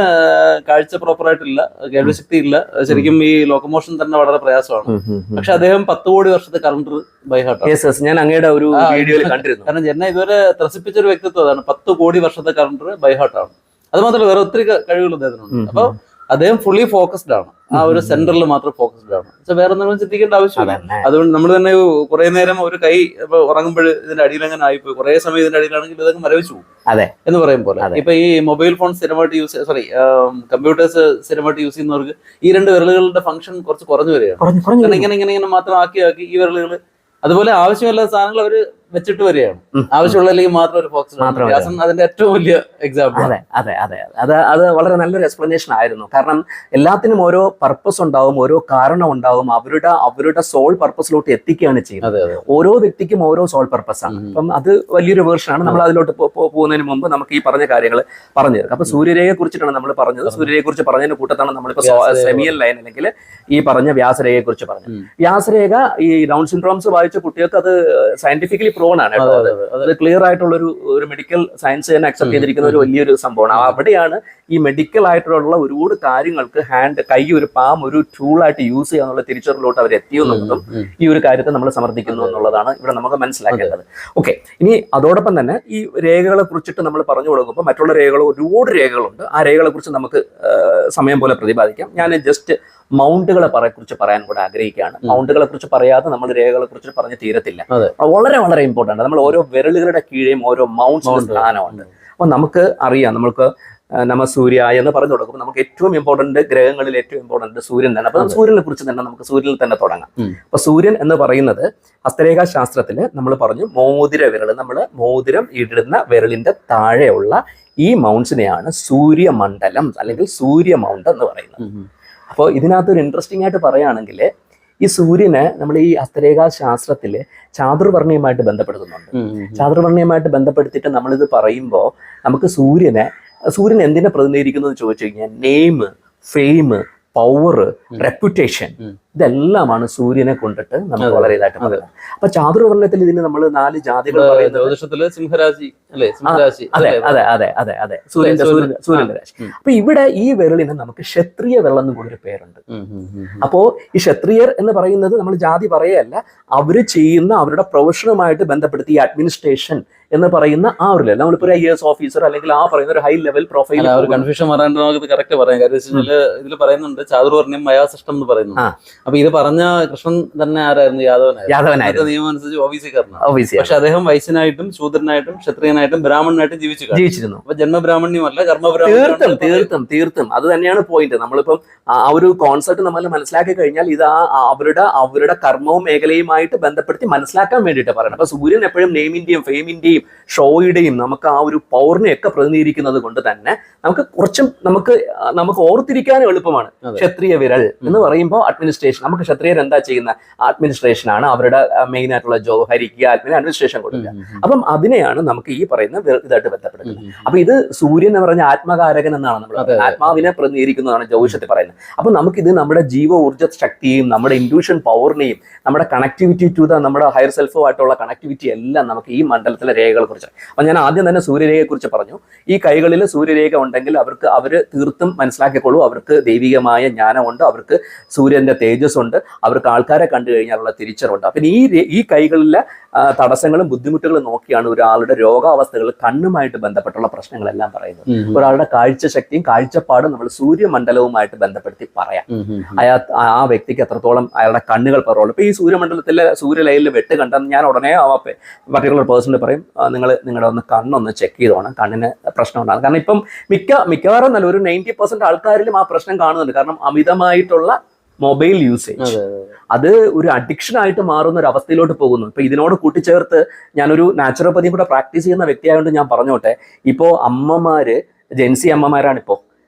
കാഴ്ച പ്രോപ്പർ ആയിട്ടില്ല, കേൾവിശക്തി ഇല്ല, ശരിക്കും ഈ ലോക്കമോഷൻ തന്നെ വളരെ പ്രയാസമാണ്. പക്ഷെ അദ്ദേഹം 10 കോടി വർഷത്തെ കലണ്ടർ ബൈ ഹാർട്ട്. ഞാൻ അങ്ങയുടെ ഒരു വീഡിയോയിൽ കണ്ടിരുന്നു. കാരണം എന്നെ ഇതുവരെ ത്രസിപ്പിച്ച ഒരു വ്യക്തിത്വം അതാണ്. 10 കോടി വർഷത്തെ കലണ്ടർ ബൈ ഹാർട്ടാണ്. അത് മാത്രമല്ല വേറെ ഒത്തിരി കഴിവുകൾ അദ്ദേഹത്തിനുണ്ട്. അപ്പൊ അദ്ദേഹം ഫുള്ളി ഫോക്കസ്ഡ് ആണ്, ആ ഒരു സെന്ററിൽ മാത്രം ഫോക്കസ്ഡ് ആണ്. വേറെ എന്തെങ്കിലും ചിന്തിക്കേണ്ട ആവശ്യമില്ല. അതുകൊണ്ട് നമ്മൾ തന്നെ കുറെ നേരം ഒരു കൈ ഉറങ്ങുമ്പോൾ ഇതിന്റെ അടിയിൽ അങ്ങനെ ആയിപ്പോയി, കുറെ സമയം ഇതിന്റെ അടിയിലാണെങ്കിൽ ഇതൊക്കെ മരവിച്ചു പോകും എന്ന് പറയും പോലെ. ഇപ്പൊ ഈ മൊബൈൽ ഫോൺ സ്ഥിരമായിട്ട് കമ്പ്യൂട്ടേഴ്സ് സ്ഥിരമായിട്ട് യൂസ് ചെയ്യുന്നവർക്ക് ഈ 2 വിരലുകളുടെ ഫംഗ്ഷൻ കുറച്ച് കുറഞ്ഞു വരികയാണ്. ഇങ്ങനെ മാത്രം ആക്കി ഈ വിരലുകൾ അതുപോലെ ആവശ്യമില്ലാത്ത സാധനങ്ങൾ അവര് വെച്ചിട്ട് വരികയാണ്. ആവശ്യമുള്ളതിലേക്ക് മാത്രം ഒരു ഫോക്കസ്. അതിന്റെ ഏറ്റവും വലിയ എക്സാമ്പിൾ. അത് വളരെ നല്ലൊരു എക്സ്പ്ലനേഷൻ ആയിരുന്നു. കാരണം എല്ലാത്തിനും ഓരോ പർപ്പസ് ഉണ്ടാവും, ഓരോ കാരണം ഉണ്ടാവും. അവരുടെ സോൾ പർപ്പസിലോട്ട് എത്തിക്കുകയാണ് ചെയ്യുന്നത്. ഓരോ വ്യക്തിക്കും ഓരോ സോൾ പർപ്പസ് ആണ്. അപ്പം അത് വലിയൊരു വേർഷനാണ്. നമ്മൾ അതിലോട്ട് പോകുന്നതിന് മുമ്പ് നമുക്ക് ഈ പറഞ്ഞ കാര്യങ്ങൾ പറഞ്ഞു തരും. അപ്പൊ സൂര്യരേഖയെ കുറിച്ചിട്ടാണ് നമ്മൾ പറഞ്ഞത്. സൂര്യരേഖയെ കുറിച്ച് പറഞ്ഞതിന്റെ കൂട്ടത്താണ് നമ്മളിപ്പോ സെമിയൽ ലൈൻ അല്ലെങ്കിൽ ഈ പറഞ്ഞ വ്യാസരേഖയെ കുറിച്ച് പറഞ്ഞത്. വ്യാസരേഖ ഈ ഡൗൺ സിൻഡ്രോംസ് വായിച്ച കുട്ടികൾക്ക് അത് സയന്റിഫിക്കലി പ്രോൺ ആണ്. അത് ക്ലിയർ ആയിട്ടുള്ള ഒരു മെഡിക്കൽ സയൻസ് തന്നെ അക്സെപ്റ്റ് ചെയ്തിരിക്കുന്ന ഒരു വലിയൊരു സംഭവമാണ്. അവിടെയാണ് ഈ മെഡിക്കൽ ആയിട്ടുള്ള ഒരുപാട് കാര്യങ്ങൾക്ക് കൈ ഒരു പാം ഒരു ടൂളായിട്ട് യൂസ് ചെയ്യാന്നുള്ള തിരിച്ചറിവിലോട്ട് അവർ എത്തിയെന്നുള്ളതും ഈ ഒരു കാര്യത്തെ നമ്മൾ സമർത്ഥിക്കുന്നു എന്നുള്ളതാണ് ഇവിടെ നമുക്ക് മനസ്സിലാക്കേണ്ടത്. ഓക്കെ, ഇനി അതോടൊപ്പം തന്നെ ഈ രേഖകളെ കുറിച്ചിട്ട് നമ്മൾ പറഞ്ഞു കൊടുക്കുമ്പോൾ മറ്റുള്ള രേഖകൾ ഒരുപാട് രേഖകളുണ്ട്. ആ രേഖകളെ കുറിച്ച് നമുക്ക് സമയം പോലെ പ്രതിപാദിക്കാം. ഞാൻ ജസ്റ്റ് മൗണ്ടുകളെ കുറിച്ച് പറയാൻ കൂടെ ആഗ്രഹിക്കുകയാണ്. മൗണ്ടുകളെ കുറിച്ച് പറയാതെ നമ്മൾ രേഖകളെ കുറിച്ച് പറഞ്ഞ് തീരത്തില്ല. വളരെ വളരെ ഇമ്പോർട്ടൻ്റ്. നമ്മൾ ഓരോ വിരലുകളുടെ കീഴേയും ഓരോ മൗണ്ട്സിന്റെ സ്ഥാനമുണ്ട്. അപ്പൊ നമുക്ക് അറിയാം, നമുക്ക് നമ സൂര്യ എന്ന് പറഞ്ഞു കൊടുക്കുമ്പോൾ നമുക്ക് ഏറ്റവും ഇമ്പോർട്ടന്റ് ഗ്രഹങ്ങളിൽ ഏറ്റവും ഇമ്പോർട്ടന്റ് സൂര്യൻ തന്നെ. അപ്പൊ സൂര്യനെ കുറിച്ച് തന്നെ നമുക്ക് സൂര്യനിൽ തന്നെ തുടങ്ങാം. അപ്പൊ സൂര്യൻ എന്ന് പറയുന്നത് ഹസ്തരേഖാ ശാസ്ത്രത്തില് നമ്മൾ പറഞ്ഞു മോതിര വിരൽ, നമ്മൾ മോതിരം ഇടുന്ന വിരലിന്റെ താഴെയുള്ള ഈ മൗണ്ട്സിനെയാണ് സൂര്യമണ്ഡലം അല്ലെങ്കിൽ സൂര്യ മൗണ്ട് എന്ന് പറയുന്നത്. അപ്പോൾ ഇതിനകത്ത് ഒരു ഇൻട്രസ്റ്റിംഗ് ആയിട്ട് പറയുകയാണെങ്കിൽ ഈ സൂര്യനെ നമ്മൾ ഈ ഹസ്തരേഖാ ശാസ്ത്രത്തില് ചാതുർവർണ്ണയമായിട്ട് ബന്ധപ്പെടുത്തുന്നുണ്ട്. ചാതുർവർണ്ണയമായിട്ട് ബന്ധപ്പെടുത്തിയിട്ട് നമ്മളിത് പറയുമ്പോൾ നമുക്ക് സൂര്യൻ എന്തിനെ പ്രതിനിധീകരിക്കുന്നു എന്ന് ചോദിച്ചു കഴിഞ്ഞാൽ നെയിം, ഫെയിം, പവർ, റെപ്യൂട്ടേഷൻ, ഇതെല്ലാമാണ് സൂര്യനെ കൊണ്ടിട്ട് നമുക്ക് വളരെ ഇതായിട്ട് പറയുന്നത്. അപ്പൊ ചാതുർവർണ്ണയത്തിൽ ഇതിന് നമ്മൾ 4 ജാതികൾ പറയുന്നത് സിംഹരാശി. അതെ അതെ അതെ അതെ അതെ സൂര്യന്റെ രാശി. അപ്പൊ ഇവിടെ ഈ വിരലിന് നമുക്ക് ക്ഷത്രിയ വിരൽ എന്നും കൂടി ഒരു പേരുണ്ട്. അപ്പോ ഈ ക്ഷത്രിയർ എന്ന് പറയുന്നത് നമ്മൾ ജാതി പറയല്ല, അവര് ചെയ്യുന്ന അവരുടെ പ്രൊഫഷനുമായിട്ട് ബന്ധപ്പെടുത്തി ഈ അഡ്മിനിസ്ട്രേഷൻ എന്ന് പറയുന്ന ആ ഒരു ലെവൽ, നമ്മളിപ്പോ ഒരു IAS ഓഫീസർ അല്ലെങ്കിൽ ആ പറയുന്ന ഒരു ഹൈ ലെവൽ പ്രൊഫൈൽ. ഒരു കൺഫ്യൂഷൻ പറയാണ്ട് നമുക്ക് കറക്റ്റ് പറയാം. കാര്യം ഇതിൽ പറയുന്നുണ്ട് ചാതുർവർണ്ണ്യം മയാസൃഷ്ടം എന്ന് പറയുന്നു. അപ്പൊ ഇത് പറഞ്ഞ കൃഷ്ണൻ തന്നെ ആരായിരുന്നു? യാദവനായിരുന്നു. നിയമം അനുസരിച്ച് ഓബീസിക്കാരനാണ്. പക്ഷെ അദ്ദേഹം വൈശ്യനായിട്ടും ശൂദ്രനായിട്ടും ക്ഷത്രിയനായിട്ടും ബ്രാഹ്മണനായിട്ടും ജീവിച്ചിരുന്നു. അപ്പൊ ജന്മബ്രാഹ്മണ്യമല്ല, കർമ്മബ്രാഹ്മണ്യം. തീർത്തും അത് തന്നെയാണ് പോയിന്റ്. നമ്മളിപ്പം ആ ഒരു കോൺസെപ്റ്റ് നമ്മൾ മനസ്സിലാക്കി കഴിഞ്ഞാൽ ഇത് അവരുടെ കർമ്മവും മേഖലയുമായിട്ട് ബന്ധപ്പെടുത്തി മനസ്സിലാക്കാൻ വേണ്ടിയിട്ട് പറയണം. അപ്പൊ സൂര്യൻ എപ്പോഴും നെയിമിന്റെയും ഫെയിമിന്റെയും ഷോയുടെയും നമുക്ക് ആ ഒരു പൗർണയൊക്കെ പ്രതിനിധീകരിക്കുന്നത് കൊണ്ട് തന്നെ നമുക്ക് ഓർത്തിരിക്കാൻ എളുപ്പമാണ്. ക്ഷത്രിയ വിരൽ എന്ന് പറയുമ്പോൾ അഡ്മിനിസ്ട്രേഷൻ, നമുക്ക് ക്ഷത്രിയർ എന്താ ചെയ്യുന്ന അഡ്മിനിസ്ട്രേഷൻ ആണ്, അവരുടെ മെയിൻ ആയിട്ടുള്ള ജോബ് ഹരിക്കുക, അഡ്മിനിസ്ട്രേഷൻ കൊടുക്കുക. അപ്പം അതിനെയാണ് നമുക്ക് ഈ പറയുന്ന ഇതായിട്ട് ബന്ധപ്പെടുന്നത്. അപ്പൊ ഇത് സൂര്യൻ എന്ന് പറഞ്ഞ ആത്മകാരകൻ എന്നാണ് നമ്മൾ ആത്മാവിനെ പ്രതിനിധീകരിക്കുന്നതാണ് ജ്യോതിഷത്തിൽ പറയുന്നത്. അപ്പൊ നമുക്കിത് നമ്മുടെ ജീവ ഊർജ്ജ ശക്തിയും നമ്മുടെ ഇൻഡ്യൂഷൻ പവറിനെയും നമ്മുടെ കണക്ടിവിറ്റി ടു നമ്മുടെ ഹയർ സെൽഫുമായിട്ടുള്ള കണക്ടിവിറ്റി എല്ലാം നമുക്ക് ഈ മണ്ഡലത്തിലെ രേഖകളെ കുറിച്ച്. അപ്പൊ ഞാൻ ആദ്യം തന്നെ സൂര്യരേഖയെ കുറിച്ച് പറഞ്ഞു. ഈ കൈകളിൽ സൂര്യരേഖ ഉണ്ടെങ്കിൽ അവര് തീർത്തും മനസ്സിലാക്കിക്കോളൂ, അവർക്ക് ദൈവികമായ ജ്ഞാനമുണ്ട്, അവർക്ക് സൂര്യന്റെ തേജസ് ഉണ്ട്, അവർക്ക് ആൾക്കാരെ കണ്ടു കഴിഞ്ഞാലുള്ള തിരിച്ചറിവുണ്ട്. അപ്പം ഈ കൈകളിലെ തടസ്സങ്ങളും ബുദ്ധിമുട്ടുകളും നോക്കിയാണ് ഒരാളുടെ രോഗാവസ്ഥകൾ കണ്ണുമായിട്ട് ബന്ധപ്പെട്ടുള്ള പ്രശ്നങ്ങളെല്ലാം പറയുന്നത്. ഒരാളുടെ കാഴ്ചശക്തിയും കാഴ്ചപ്പാടും നമ്മൾ സൂര്യമണ്ഡലവുമായിട്ട് ബന്ധപ്പെടുത്തി പറയാം. ആ വ്യക്തിക്ക് എത്രത്തോളം അയാളുടെ കണ്ണുകൾ പറയുള്ളൂ. ഇപ്പൊ ഈ സൂര്യമണ്ഡലത്തിലെ സൂര്യലൈനിൽ വെട്ട് കണ്ടെന്ന് ഞാൻ ഉടനെ പർട്ടിക്കുലർ പേഴ്സണിൽ പറയും, നിങ്ങളുടെ കണ്ണൊന്ന് ചെക്ക് ചെയ്തോണം, കണ്ണിന് പ്രശ്നം ഉണ്ടാകും. കാരണം ഇപ്പം മിക്കവാറും നല്ല ഒരു 90% ആൾക്കാരിലും ആ പ്രശ്നം കാണുന്നുണ്ട്. കാരണം അമിതമായിട്ടുള്ള മൊബൈൽ യൂസേജ് അത് ഒരു അഡിക്ഷൻ ആയിട്ട് മാറുന്ന ഒരു അവസ്ഥയിലോട്ട് പോകുന്നു. ഇപ്പൊ ഇതിനോട് കൂട്ടിച്ചേർത്ത് ഞാനൊരു നാച്ചുറോപ്പതിയും കൂടെ പ്രാക്ടീസ് ചെയ്യുന്ന വ്യക്തിയായതുകൊണ്ട് ഞാൻ പറഞ്ഞോട്ടെ, ഇപ്പോ ജെൻസി അമ്മമാരാണ്.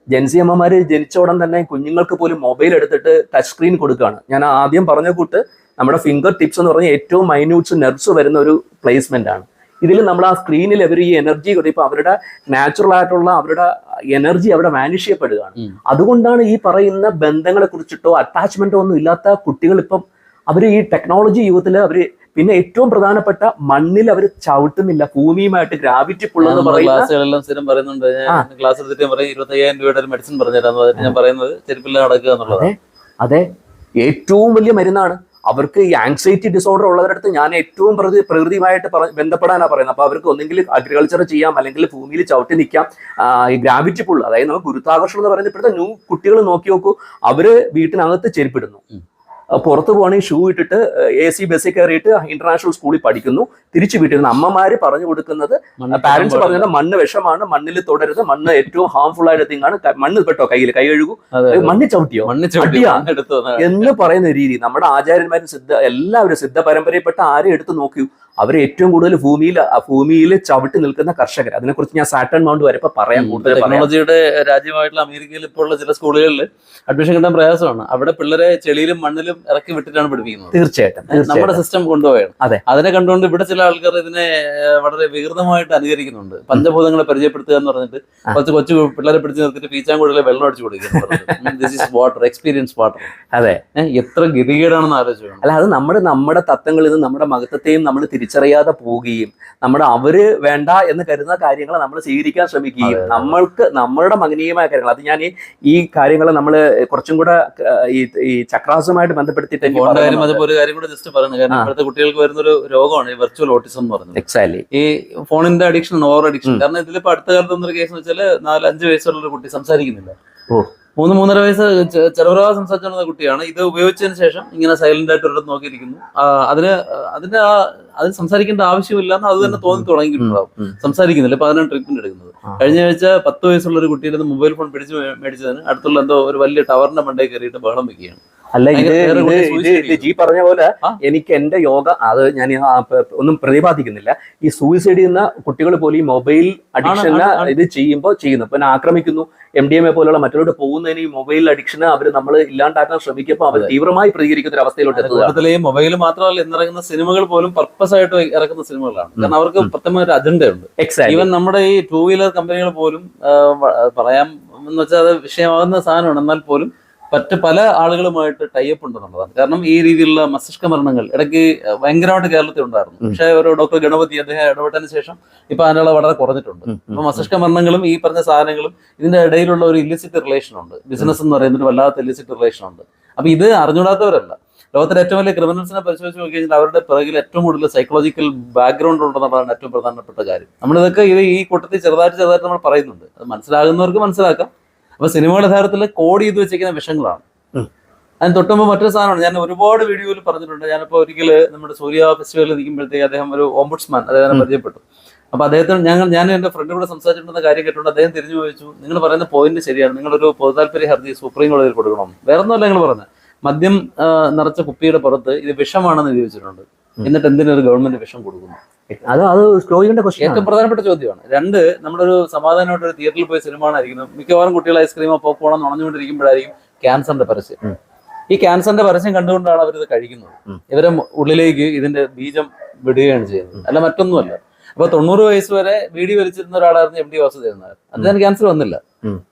ജെൻസി അമ്മമാര് ജനിച്ച ഉടൻ തന്നെ കുഞ്ഞുങ്ങൾക്ക് പോലും മൊബൈൽ എടുത്തിട്ട് ടച്ച് സ്ക്രീൻ കൊടുക്കുകയാണ്. ഞാൻ ആദ്യം പറഞ്ഞ കൂട്ട് നമ്മുടെ ഫിംഗർ ടിപ്സ് എന്ന് പറഞ്ഞാൽ ഏറ്റവും മൈന്യൂട്ട്സ് നെർവ്സ് വരുന്ന ഒരു പ്ലേസ്മെന്റ് ആണ്. ഇതിൽ നമ്മൾ ആ സ്ക്രീനിൽ അവർ ഈ എനർജി ഇപ്പൊ അവരുടെ നാച്ചുറൽ ആയിട്ടുള്ള അവരുടെ എനർജി അവിടെ വാനിഷ് ചെയ്യപ്പെടുകയാണ്. അതുകൊണ്ടാണ് ഈ പറയുന്ന ബന്ധങ്ങളെ കുറിച്ചിട്ടോ അറ്റാച്ച്മെന്റോ ഒന്നും ഇല്ലാത്ത കുട്ടികൾ ഇപ്പം അവർ ഈ ടെക്നോളജി യുഗത്തിൽ അവര് പിന്നെ ഏറ്റവും പ്രധാനപ്പെട്ട മണ്ണിൽ അവർ ചവിട്ടുന്നില്ല, ഭൂമിയുമായിട്ട് ഗ്രാവിറ്റി പുള്ളെന്ന് ക്ലാസ്സുകളെല്ലാം സ്ഥിരം പറയുന്നുണ്ട്. ക്ലാസ് എടുത്തിട്ട് ഞാൻ പറയും 25,000 രൂപയുടെ ഒരു മെഡിസിൻ പറഞ്ഞുതരാന്ന് പറഞ്ഞിട്ട് ഞാൻ പറയുന്നത് ചെരുപ്പില്ല നടക്കുക എന്നുള്ളത്. അതെ, ഏറ്റവും വലിയ മരുന്നാണ്. അവർക്ക് ഈ ആങ്സൈറ്റി ഡിസോർഡർ ഉള്ളവരുടെ അടുത്ത് ഞാൻ ഏറ്റവും പ്രകൃതിയുമായിട്ട് ബന്ധപ്പെടാനാണ് പറയുന്നത്. അപ്പൊ അവർക്ക് ഒന്നെങ്കിൽ അഗ്രികൾച്ചർ ചെയ്യാം, അല്ലെങ്കിൽ ഭൂമിയിൽ ചവിട്ടി നിൽക്കാം. ഈ ഗ്രാവിറ്റി പുൾ, അതായത് നമുക്ക് ഗുരുത്വാകർഷണം എന്ന് പറയുന്നത് ഇപ്പോഴത്തെ കുട്ടികൾ നോക്കി നോക്കൂ, അവര് വീട്ടിനകത്ത് ചെരുപ്പിടുന്നു, പുറത്ത് പോകണമെങ്കിൽ ഷൂ ഇട്ടിട്ട് AC ബസ്സിൽ കയറിയിട്ട് ഇന്റർനാഷണൽ സ്കൂളിൽ പഠിക്കുന്നു, തിരിച്ചു വീട്ടിൽ നിന്ന് അമ്മമാര് പറഞ്ഞു കൊടുക്കുന്നത്, പാരന്റ്സ് പറഞ്ഞത് മണ്ണ് വിഷമാണ്, മണ്ണിൽ തുടരുത്, മണ്ണ് ഏറ്റവും ഹാർംഫുൾ ആയിട്ട് തിങ്ങാണ്, മണ്ണ് പെട്ടോ കൈ കഴുകൂ, മണ്ണ് ചവിട്ടിയോ എന്ന് പറയുന്ന രീതി നമ്മുടെ ആചാര്യന്മാരും എല്ലാവരും സിദ്ധ പരമ്പരയിൽപ്പെട്ട ആരെയും എടുത്ത് നോക്കൂ, അവർ ഏറ്റവും കൂടുതൽ ഭൂമിയിൽ ചവിട്ടി നിൽക്കുന്ന കർഷകർ. അതിനെക്കുറിച്ച് ഞാൻ സാറ്റേൺ മൗണ്ട് വരെ പറയാൻ കൂടുതൽ. ടെക്നോളജിയുടെ രാജ്യമായിട്ടുള്ള അമേരിക്കയിൽ ഇപ്പോൾ ഉള്ള ചില സ്കൂളുകളിൽ അഡ്മിഷൻ കിട്ടാൻ പ്രയാസമാണ്. അവിടെ പിള്ളേരെ ചെളിയിലും മണ്ണിലും ഇറക്കി വിട്ടിട്ടാണ് പഠിപ്പിക്കുന്നത്. തീർച്ചയായിട്ടും നമ്മുടെ സിസ്റ്റം കൊണ്ടുപോയാണ്. അതിനെ കണ്ടുകൊണ്ട് ഇവിടെ ചില ആൾക്കാർ ഇതിനെ വളരെ വികൃതമായിട്ട് അനുകരിക്കുന്നുണ്ട്. പഞ്ചഭൂതങ്ങളെ പരിചയപ്പെടുത്തുക എന്ന് പറഞ്ഞിട്ട് കൊച്ചു പിള്ളേരെ പിടിച്ച് നിർത്തിയിട്ട് പീച്ചാങ്കുഴലെ വെള്ളം അടിച്ചു കൊടുക്കുന്നത്. This is water, experience water. അതെ, എത്ര ഗതികേടാണെന്ന് ആലോചിച്ചു. അല്ല, അത് നമ്മുടെ തത്വങ്ങളിൽ നിന്ന് നമ്മുടെ മഹത്വത്തെയും നമ്മൾ തിരിച്ചറിയുക. തിരിച്ചറിയാതെ പോവുകയും അവര് വേണ്ട എന്ന് കരുതുന്ന കാര്യങ്ങൾ നമ്മൾ സ്വീകരിക്കാൻ ശ്രമിക്കുകയും നമ്മളുടെ മകനീയമായ കാര്യങ്ങൾ, അത് ഞാൻ ഈ കാര്യങ്ങൾ നമ്മൾ കുറച്ചും കൂടെ ഈ ചക്രാസുമായിട്ട് ബന്ധപ്പെടുത്തിയിട്ട് ഒരു കാര്യം കൂടെ ജസ്റ്റ് പറയുന്നത്, കാരണം ഇപ്പോഴത്തെ കുട്ടികൾക്ക് വരുന്നൊരു രോഗമാണ് ഈ വെർച്വൽ ഓട്ടിസം എന്ന് പറയുന്നത്. എക്സാക്ട്ലി ഈ ഫോണിന്റെ അഡിക്ഷൻ, ഓവർ അഡിക്ഷൻ. കാരണം ഇതിലിപ്പോ അടുത്ത കാലത്ത് വന്നൊരു കേസ് എന്ന് വെച്ചാൽ 4-5 വയസ്സുള്ള ഒരു കുട്ടി സംസാരിക്കുന്നില്ല. 3-3.5 വയസ്സ് ചെറുപ്രായം സംസാരിച്ചുകൊണ്ടിരുന്ന കുട്ടിയാണ്. ഇത് ഉപയോഗിച്ചതിന് ശേഷം ഇങ്ങനെ സൈലന്റ് ആയിട്ട് ഒരിടത്ത് നോക്കിയിരിക്കുന്നു. അതിന് സംസാരിക്കേണ്ട ആവശ്യമില്ല എന്ന് അത് തന്നെ തോന്നി തുടങ്ങിയിട്ടുണ്ടാവും. സംസാരിക്കുന്നില്ല. ഇപ്പൊ അതിനാണ് ട്രീറ്റ്മെന്റ് എടുക്കുന്നത്. കഴിഞ്ഞ ആഴ്ച 10 വയസ്സുള്ള ഒരു കുട്ടിയുടെ മൊബൈൽ ഫോൺ മേടിച്ചതിന് അടുത്തുള്ള എന്തോ ഒരു വലിയ ടവറിന്റെ മണ്ടയിൽ കയറിയിട്ട് ബഹളം വെക്കുകയാണ്. അല്ല, ഇത് ജി പറഞ്ഞ പോലെ എനിക്ക് എന്റെ യോഗ, അത് ഞാൻ ഒന്നും പ്രതിപാദിക്കുന്നില്ല, ഈ സൂയിസൈഡ് ചെയ്യുന്ന കുട്ടികൾ പോലും ഈ മൊബൈൽ അഡിക്ഷന് ഇത് ചെയ്യുന്നു. പിന്നെ ആക്രമിക്കുന്നു, MDMA പോലുള്ള മറ്റുള്ളവരുടെ പോകുന്നതിന് ഈ മൊബൈൽ അഡിക്ഷന് നമ്മൾ ഇല്ലാണ്ടാക്കാൻ ശ്രമിക്കുമ്പോൾ അവർ തീവ്രമായി പ്രതികരിക്കുന്ന ഒരു അവസ്ഥയിലോട്ട് എത്തുക. മൊബൈൽ മാത്രമല്ല, ഇന്നിറങ്ങുന്ന സിനിമകൾ പോലും പർപ്പസ് ആയിട്ട് ഇറക്കുന്ന സിനിമകളാണ്. കാരണം അവർക്ക് പ്രത്യേക ഒരു അജണ്ടയുണ്ട്. ഈവൻ നമ്മുടെ ഈ 2 വീലർ കമ്പനികൾ പോലും പറയാം എന്ന് വെച്ചാൽ അത് വിഷയമാകുന്ന സാധനമാണ്. എന്നാൽ പോലും പല ആളുകളുമായിട്ട് ടൈപ്പ് ഉണ്ടെന്നുള്ളതാണ്. കാരണം ഈ രീതിയിലുള്ള മസ്തിഷ്ക മരണങ്ങൾ ഇടയ്ക്ക് ഭയങ്കരമായിട്ട് കേരളത്തിൽ ഉണ്ടായിരുന്നു. പക്ഷേ ഒരു ഡോക്ടർ ഗണപതി അദ്ദേഹം ഇടപെട്ടതിന് ശേഷം ഇപ്പൊ അതിനുള്ള വളരെ കുറഞ്ഞിട്ടുണ്ട്. അപ്പൊ മസ്തിഷ്ക മരണങ്ങളും ഈ പറഞ്ഞ സാധനങ്ങളും ഇതിന്റെ ഇടയിലുള്ള ഒരു ഇല്ലിസിറ്റ് റിലേഷൻ ഉണ്ട്. ബിസിനസ് എന്ന് പറയുന്ന ഒരു വല്ലാത്ത ഇല്ലിസിറ്റ് റിലേഷൻ ഉണ്ട്. അപ്പൊ ഇത് അറിഞ്ഞുകൂടാത്തവരല്ല. ലോകത്തിലെ ഏറ്റവും വലിയ ക്രിമിനൽസിനെ പരിശോധിച്ച് നോക്കി കഴിഞ്ഞാൽ അവരുടെ പിറകിൽ ഏറ്റവും കൂടുതൽ സൈക്കോളജിക്കൽ ബാക്ക്ഗ്രൗണ്ട് ഉണ്ടെന്നുള്ളതാണ് ഏറ്റവും പ്രധാനപ്പെട്ട കാര്യം. നമ്മളിതൊക്കെ ഈ കൂട്ടത്തിൽ ചെറുതായിട്ട് നമ്മൾ പറയുന്നുണ്ട്. അത് മനസ്സിലാകുന്നവർക്ക് മനസ്സിലാക്കാം. അപ്പൊ സിനിമകൾ യഥാർത്ഥത്തിൽ കോഡ് ചെയ്ത് വെച്ചിരിക്കുന്ന വിഷയങ്ങളാണ്. അതിന് തൊട്ടുമ്പോൾ മറ്റൊരു സാധനമാണ്, ഞാൻ ഒരുപാട് വീഡിയോയിൽ പറഞ്ഞിട്ടുണ്ട്. ഞാനിപ്പോൾ ഒരിക്കൽ നമ്മുടെ സൂര്യ ഫെസ്റ്റിവലിൽ ഇരിക്കുമ്പോഴത്തേക്ക് അദ്ദേഹം ഒരു ഓംബുഡ്സ്മാൻ അദ്ദേഹം പരിചയപ്പെട്ടു. അപ്പൊ അദ്ദേഹത്തിന് ഞാൻ എന്റെ ഫ്രണ്ട് കൂടെ സംസാരിച്ചിട്ടുണ്ടെന്ന കാര്യം കേട്ടുകൊണ്ട് അദ്ദേഹം തിരിഞ്ഞു ചോദിച്ചു, നിങ്ങൾ പറയുന്ന പോയിന്റ് ശരിയാണ്, നിങ്ങളൊരു പൊതുതാൽപര്യ ഹർജി സുപ്രീം കോടതിയിൽ കൊടുക്കണം. വേറെ ഒന്നുമല്ല നിങ്ങൾ പറഞ്ഞത്, മദ്യം നിറച്ച കുപ്പിയുടെ പുറത്ത് ഇത് വിഷമാണെന്ന് എഴുതി വെച്ചിട്ടുണ്ട്. എന്നിട്ട് എന്തിനൊരു ഗവൺമെന്റ് വിഷം കൊടുക്കുന്നു? അത് ഏറ്റവും പ്രധാനപ്പെട്ട ചോദ്യമാണ്. 2, നമ്മളൊരു സമാധാനമായിട്ട് ഒരു തിയേറ്ററിൽ പോയി സിനിമ ആയിരിക്കുന്നു. മിക്കവാറും കുട്ടികൾ ഐസ്ക്രീമോ പോപ്കോണോ നുണഞ്ഞുകൊണ്ടിരിക്കുമ്പോഴായിരിക്കും ക്യാൻസറിന്റെ പരസ്യം. ഈ ക്യാൻസറിന്റെ പരസ്യം കണ്ടുകൊണ്ടാണ് അവരിത് കഴിക്കുന്നത്. ഇവരെ ഉള്ളിലേക്ക് ഇതിന്റെ ബീജം വിടുകയാണ് ചെയ്യുന്നത്, അല്ല മറ്റൊന്നുമല്ല. അപ്പൊ 90 വയസ്സ് വരെ വീടി വലിച്ചിരുന്ന ഒരാളായിരുന്നു MD വാസുദേവൻ നായർ. അദ്ദേഹത്തിന് ക്യാൻസർ വന്നില്ല.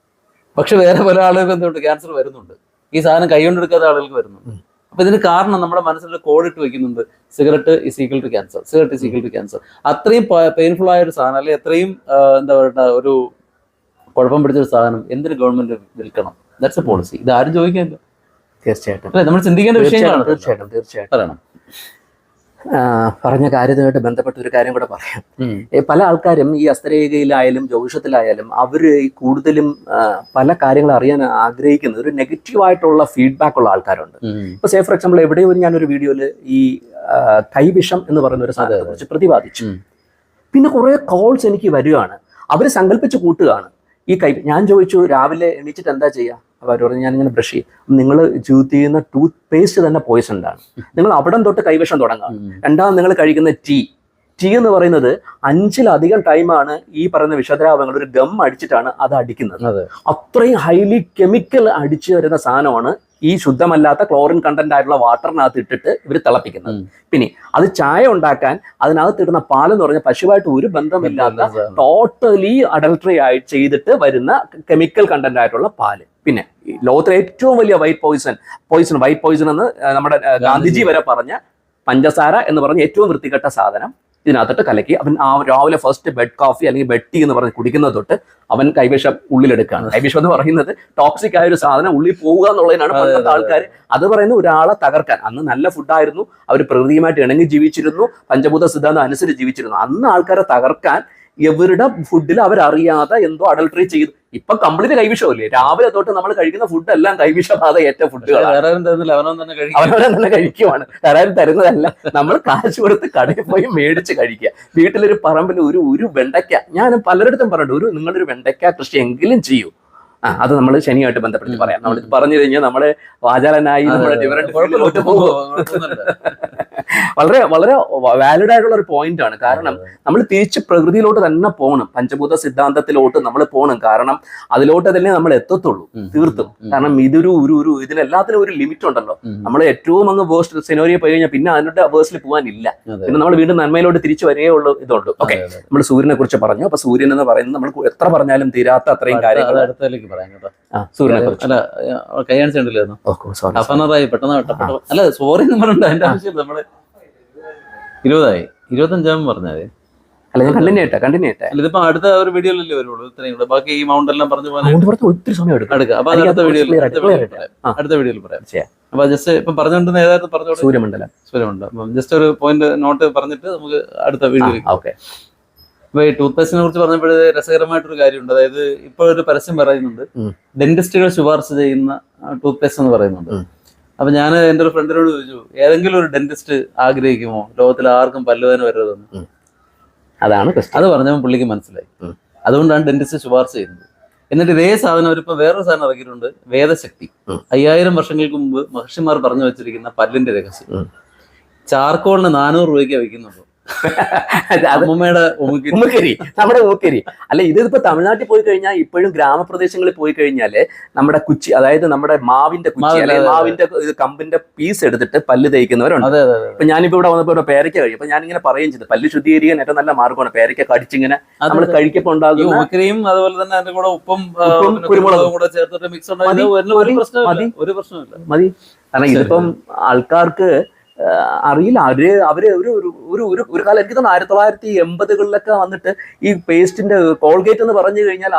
പക്ഷെ വേറെ പല ആളുകൾക്ക് എന്തുകൊണ്ട് ക്യാൻസർ വരുന്നുണ്ട്. ഈ സാധനം കൈകൊണ്ടെടുക്കാത്ത ആളുകൾക്ക് വരുന്നുണ്ട്. അപ്പൊ ഇതിന് കാരണം നമ്മുടെ മനസ്സിൽ കോഡിട്ട് വെക്കുന്നുണ്ട്, cigarette is equal to cancer, cigarette is equal to cancer. അത്രയും പെയിൻഫുൾ ആയ ഒരു സാധനം, അല്ലെങ്കിൽ അത്രയും എന്താ പറയുക ഒരു കുഴപ്പം പിടിച്ചൊരു സാധനം എന്തിന് ഗവൺമെന്റ് വിൽക്കണം? That's a policy. ഇത് ആരും ചോദിക്കാനില്ല. തീർച്ചയായിട്ടും അല്ലെ, നമ്മൾ ചിന്തിക്കേണ്ട വിഷയങ്ങളാണ്. തീർച്ചയായിട്ടും പറയണം. പറഞ്ഞ കാര്യവുമായിട്ട് ബന്ധപ്പെട്ട ഒരു കാര്യം കൂടെ പറയാം. പല ആൾക്കാരും ഈ ഹസ്തരേഖയിലായാലും ജ്യോതിഷത്തിലായാലും അവര് കൂടുതലും പല കാര്യങ്ങൾ അറിയാൻ ആഗ്രഹിക്കുന്നത് ഒരു നെഗറ്റീവായിട്ടുള്ള ഫീഡ്ബാക്ക് ഉള്ള ആൾക്കാരുണ്ട്. ഇപ്പൊ സേ ഫോർ എക്സാമ്പിൾ എവിടെയോ ഞാനൊരു വീഡിയോയില് ഈ കൈവിഷം എന്ന് പറയുന്ന ഒരു സാധനത്തെ കുറിച്ച് പ്രതിപാദിച്ചു. പിന്നെ കുറെ കോൾസ് എനിക്ക് വരികയാണ്. അവര് സങ്കല്പിച്ച് കൂട്ടുകയാണ് ഈ ഞാൻ ചോദിച്ചു, രാവിലെ എണീച്ചിട്ട് എന്താ ചെയ്യുക? അപ്പോൾ അവർ പറഞ്ഞു, ഞാനിങ്ങനെ ബ്രഷ് ചെയ്യും. നിങ്ങൾ യൂസ് ചെയ്യുന്ന ടൂത്ത് പേസ്റ്റ് തന്നെ പോയിസൺഡാണ്. നിങ്ങൾ അവിടം തൊട്ട് കൈവശം തുടങ്ങാം. രണ്ടാമത് നിങ്ങൾ കഴിക്കുന്ന ടീ എന്ന് പറയുന്നത് 5-ലധികം ടൈമാണ് ഈ പറയുന്ന വിഷദ്രാവകങ്ങൾ ഒരു ഗം അടിച്ചിട്ടാണ് അത് അടിക്കുന്നത്. അത്രയും ഹൈലി കെമിക്കൽ അടിച്ചു വരുന്ന സാധനമാണ് ഈ ശുദ്ധമല്ലാത്ത ക്ലോറിൻ കണ്ടന്റ് ആയിട്ടുള്ള വാട്ടറിനകത്ത് ഇട്ടിട്ട് ഇവർ തിളപ്പിക്കുന്നത്. പിന്നെ അത് ചായ ഉണ്ടാക്കാൻ അതിനകത്ത് ഇടുന്ന പാലെന്ന് പറഞ്ഞാൽ പശുവായിട്ട് ഒരു ബന്ധമില്ലാത്ത ടോട്ടലി അഡൾട്ടറി ആയി ചെയ്തിട്ട് വരുന്ന കെമിക്കൽ കണ്ടന്റ് ആയിട്ടുള്ള പാല്. പിന്നെ ലോകത്തിലെ ഏറ്റവും വലിയ വൈറ്റ് പോയിസൺ എന്ന് നമ്മുടെ ഗാന്ധിജി വരെ പറഞ്ഞ പഞ്ചസാര എന്ന് പറഞ്ഞ ഏറ്റവും വൃത്തികെട്ട സാധനം ഇതിനകത്തിട്ട് കലക്കി അവൻ രാവിലെ ഫസ്റ്റ് ബെഡ് കോഫി അല്ലെങ്കിൽ ബെഡ് ടീ എന്ന് പറഞ്ഞ് കുടിക്കുന്നത് തൊട്ട് അവൻ കൈവിഷം ഉള്ളിലെടുക്കുകയാണ്. കൈവിഷം എന്ന് പറയുന്നത് ടോക്സിക് ആയ ഒരു സാധനം ഉള്ളിൽ പോവുക എന്നുള്ളതിനാണ് പണ്ടത്തെ ആൾക്കാർ. അത് പറയുന്ന ഒരാളെ തകർക്കാൻ. അന്ന് നല്ല ഫുഡായിരുന്നു, അവർ പ്രകൃതിയുമായിട്ട് ഇണങ്ങി ജീവിച്ചിരുന്നു, പഞ്ചഭൂത സിദ്ധാന്തം അനുസരിച്ച് ജീവിച്ചിരുന്നു. അന്ന് ആൾക്കാരെ തകർക്കാൻ ഇവരുടെ ഫുഡിൽ അവരറിയാതെ എന്തോ അഡൾട്ടറി ചെയ്തു. ഇപ്പൊ കംപ്ലീറ്റ് കൈവിഷമല്ലേ? രാവിലെ തൊട്ട് നമ്മൾ കഴിക്കുന്ന ഫുഡ് എല്ലാം കൈവിഷബാധ ഏറ്റ ഫുഡുകൾ അവനവൻ തന്നെ കഴിക്കുവാണ്. തരാൻ തരുന്നതല്ല, നമ്മൾ കാശ് കൊടുത്ത് കടയിൽ പോയി മേടിച്ച് കഴിക്കുക. വീട്ടിലൊരു പറമ്പിൽ ഒരു വെണ്ടയ്ക്ക, ഞാൻ പലരിടത്തും പറഞ്ഞിട്ട് നിങ്ങളൊരു വെണ്ടയ്ക്ക കൃഷി എങ്കിലും ചെയ്യൂ. അത് നമ്മൾ ശനിയായിട്ട് ബന്ധപ്പെടുത്തി പറയാം. നമ്മൾ പറഞ്ഞു കഴിഞ്ഞാൽ നമ്മളെ വാചാലനായി നമ്മുടെ ഡിഫറെന്റ് ഫീൽഡിലോട്ട് പോകും. വളരെ വളരെ വാലിഡ് ആയിട്ടുള്ള ഒരു പോയിന്റ് ആണ്. കാരണം നമ്മൾ തിരിച്ച് പ്രകൃതിയിലോട്ട് തന്നെ പോകണം, പഞ്ചഭൂത സിദ്ധാന്തത്തിലോട്ട് നമ്മൾ പോകണം. കാരണം അതിലോട്ട് തന്നെ നമ്മൾ എത്തത്തുള്ളൂ തീർത്തും. കാരണം ഇതിനെല്ലാത്തിനും ഒരു ലിമിറ്റ് ഉണ്ടല്ലോ. നമ്മൾ ഏറ്റവും അങ്ങ് വേഴ്സ്റ്റ് സിനോറിയോ പോയി കഴിഞ്ഞാൽ പിന്നെ അതിന്റെ വേഴ്സിൽ പോകാനില്ല. പിന്നെ നമ്മൾ വീണ്ടും നന്മയിലോട്ട് തിരിച്ചു വരികയേ ഉള്ളൂ. ഇതുണ്ട്. ഓക്കെ, നമ്മൾ സൂര്യനെ കുറിച്ച് പറഞ്ഞു. അപ്പൊ സൂര്യൻ എന്ന് പറയുന്നത് നമ്മൾ എത്ര പറഞ്ഞാലും തീരാത്ത അത്രയും കാര്യങ്ങൾ. പറയാം കേട്ടോ, സൂര്യനെ കുറിച്ച്. അല്ല, കൈയാണിച്ചിട്ടില്ലായിരുന്നു, പെട്ടെന്ന് അല്ല സോറി എന്ന് പറഞ്ഞിട്ടുണ്ട്. അതിന്റെ ആവശ്യമില്ല. നമ്മള് 20 ആയി. 25 പറഞ്ഞത്. അല്ല ഞാൻ കണ്ടിന്യൂ ചെയ്യട്ടെ അല്ല, ഇതിപ്പോ അടുത്ത ഒരു വീഡിയോയിലല്ലേ വരുള്ളൂ ഇത്രയും കൂടെ. ബാക്കി ഈ മൗണ്ട് എല്ലാം പറഞ്ഞു പോകാൻ അതുകൊണ്ട് പുറത്ത് ഒത്തിരി സമയം എടുക്കും. അപ്പൊ അത് അടുത്ത വീഡിയോയിൽ ആ. അടുത്ത വീഡിയോയിൽ പറയാം. ചെയ്യാം. അപ്പൊ ജസ്റ്റ് ഇപ്പൊ പറഞ്ഞുകൊണ്ടിരുന്ന ഏതായിരുന്നു പറഞ്ഞോളൂ. സൂര്യമണ്ഡലം. അപ്പം ജസ്റ്റ് ഒരു പോയിന്റ് നോട്ട് പറഞ്ഞിട്ട് നമുക്ക് അടുത്ത വീഡിയോ. ഓക്കെ. ഇപ്പൊ ഈ ടൂത്ത് പേസ്റ്റിനെ കുറിച്ച് പറഞ്ഞപ്പോഴേ രസകരമായിട്ടൊരു കാര്യമുണ്ട്. അതായത് ഇപ്പോൾ ഒരു പരസ്യം പറയുന്നുണ്ട്, ഡെന്റിസ്റ്റുകൾ ശുപാർശ ചെയ്യുന്ന ടൂത്ത് പേസ്റ്റ് എന്ന് പറയുന്നുണ്ട്. അപ്പൊ ഞാൻ എൻ്റെ ഒരു ഫ്രണ്ടിനോട് ചോദിച്ചു, ഏതെങ്കിലും ഒരു ഡെന്റിസ്റ്റ് ആഗ്രഹിക്കുമോ ലോകത്തിൽ ആർക്കും പല്ലുവേദന വരരുതെന്ന്? അതാണ് അത് പറഞ്ഞപ്പോൾ പുള്ളിക്ക് മനസ്സിലായി. അതുകൊണ്ടാണ് ഡെന്റിസ്റ്റ് ശുപാർശ ചെയ്യുന്നത്. എന്നിട്ട് ഇതേ സാധനം അവരിപ്പോ വേറൊരു സാധനം ഇറക്കിയിട്ടുണ്ട്, വേദശക്തി. 5000 വർഷങ്ങൾക്ക് മുമ്പ് മഹർഷിമാർ പറഞ്ഞു വെച്ചിരിക്കുന്ന പല്ലിന്റെ രഹസ്യം. ചാർക്കോളിന് 400 രൂപയ്ക്ക് വിൽക്കുന്നുള്ളൂ. അമ്മൂമ്മയുടെ ഉമ്മക്കരി, നമ്മുടെ ഉമ്മക്കരി. അല്ല, ഇതിപ്പോ തമിഴ്നാട്ടിൽ പോയി കഴിഞ്ഞാൽ ഇപ്പോഴും ഗ്രാമപ്രദേശങ്ങളിൽ പോയി കഴിഞ്ഞാല് നമ്മുടെ കുച്ചി, അതായത് നമ്മുടെ മാവിന്റെ കുച്ചി അല്ലെങ്കിൽ മാവിന്റെ കമ്പിന്റെ പീസ് എടുത്തിട്ട് പല്ല് തേക്കുന്നവരുണ്ട്. ഇപ്പൊ ഞാനിപ്പോ ഇവിടെ വന്നപ്പോ ഇവിടെ പേരയ്ക്ക കഴിയും. അപ്പൊ ഞാനിങ്ങനെ പറയുകയും ചെയ്തു, പല്ല് ശുദ്ധീകരിക്കാൻ ഏറ്റവും നല്ല മാർഗമാണ് പേരയ്ക്ക കടിച്ചിങ്ങനെ നമ്മൾ കഴിക്കപ്പോ ഉണ്ടാകും. ഉമ്മക്കരിയും അതുപോലെ തന്നെ അതിന്റെ കൂടെ ഉപ്പും കുരുമുളകും കൂടെ ചേർത്തിട്ട് മിക്സ് ഒരു പ്രശ്നമില്ല, മതി. കാരണം ഇതിപ്പം ആൾക്കാർക്ക് അറിയില്ല. അവര് ഒരു കാലം എനിക്ക് തോന്നുന്നു 1980-കളിലൊക്കെ വന്നിട്ട് ഈ പേസ്റ്റിന്റെ കോൾഗേറ്റ് എന്ന് പറഞ്ഞു കഴിഞ്ഞാൽ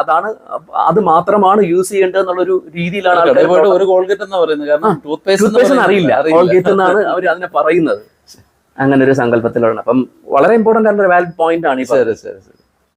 അത് മാത്രമാണ് യൂസ് ചെയ്യേണ്ടത് എന്നുള്ളൊരു രീതിയിലാണ് ഒരു കോൾഗേറ്റ് എന്ന് പറയുന്നത്. കാരണം ടൂത്ത് പേസ്റ്റ് അറിയില്ല, കോൾഗേറ്റ് എന്നാണ് അവർ അതിനെ പറയുന്നത്. അങ്ങനെ ഒരു സങ്കല്പത്തിലാണ്. അപ്പം വളരെ ഇമ്പോർട്ടന്റ് ആയിട്ടുള്ള വാലിഡ് പോയിന്റ് ആണ് ഈ.